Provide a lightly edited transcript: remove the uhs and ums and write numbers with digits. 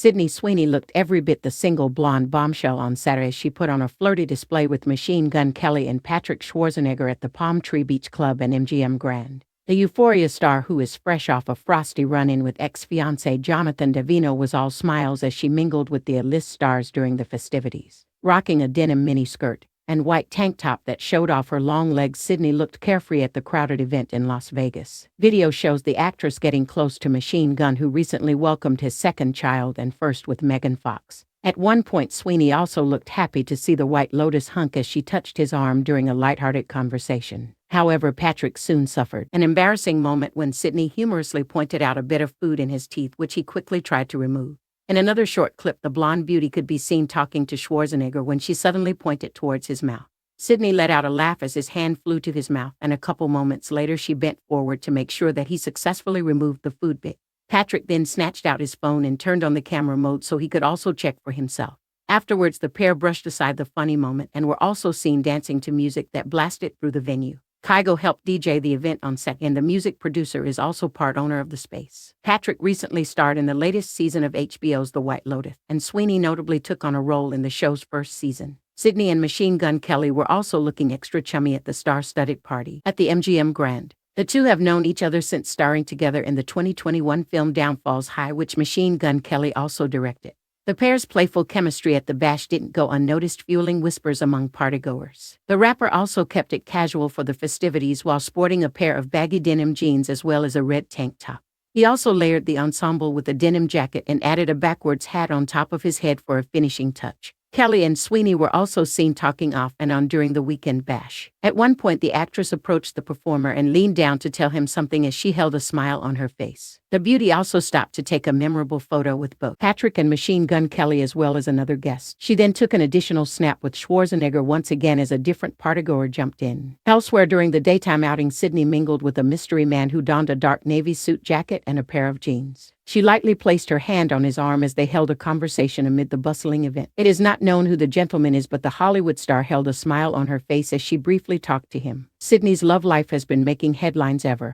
Sydney Sweeney looked every bit the single blonde bombshell on Saturday as she put on a flirty display with Machine Gun Kelly and Patrick Schwarzenegger at the Palm Tree Beach Club and MGM Grand. The Euphoria star, who is fresh off a frosty run-in with ex-fiancé Jonathan Davino, was all smiles as she mingled with the A-list stars during the festivities. Rocking a denim miniskirt and white tank top that showed off her long legs, Sydney looked carefree at the crowded event in Las Vegas. Video shows the actress getting close to Machine Gun, who recently welcomed his second child and first with Megan Fox. At one point, Sweeney also looked happy to see the White Lotus hunk as she touched his arm during a lighthearted conversation. However, Patrick soon suffered an embarrassing moment when Sydney humorously pointed out a bit of food in his teeth, which he quickly tried to remove. In another short clip, the blonde beauty could be seen talking to Schwarzenegger when she suddenly pointed towards his mouth. Sydney let out a laugh as his hand flew to his mouth, and a couple moments later she bent forward to make sure that he successfully removed the food bit. Patrick then snatched out his phone and turned on the camera mode so he could also check for himself. Afterwards, the pair brushed aside the funny moment and were also seen dancing to music that blasted through the venue. Kygo helped DJ the event on set, and the music producer is also part owner of the space. Patrick recently starred in the latest season of HBO's The White Lotus, and Sweeney notably took on a role in the show's first season. Sydney and Machine Gun Kelly were also looking extra chummy at the star-studded party at the MGM Grand. The two have known each other since starring together in the 2021 film Downfalls High, which Machine Gun Kelly also directed. The pair's playful chemistry at the bash didn't go unnoticed, fueling whispers among partygoers. The rapper also kept it casual for the festivities while sporting a pair of baggy denim jeans as well as a red tank top. He also layered the ensemble with a denim jacket and added a backwards hat on top of his head for a finishing touch. Kelly and Sweeney were also seen talking off and on during the weekend bash. At one point, the actress approached the performer and leaned down to tell him something as she held a smile on her face. The beauty also stopped to take a memorable photo with both Patrick and Machine Gun Kelly as well as another guest. She then took an additional snap with Schwarzenegger once again as a different partygoer jumped in. Elsewhere during the daytime outing, Sydney mingled with a mystery man who donned a dark navy suit jacket and a pair of jeans. She lightly placed her hand on his arm as they held a conversation amid the bustling event. It is not known who the gentleman is, but the Hollywood star held a smile on her face as she briefly talked to him. Sydney's love life has been making headlines ever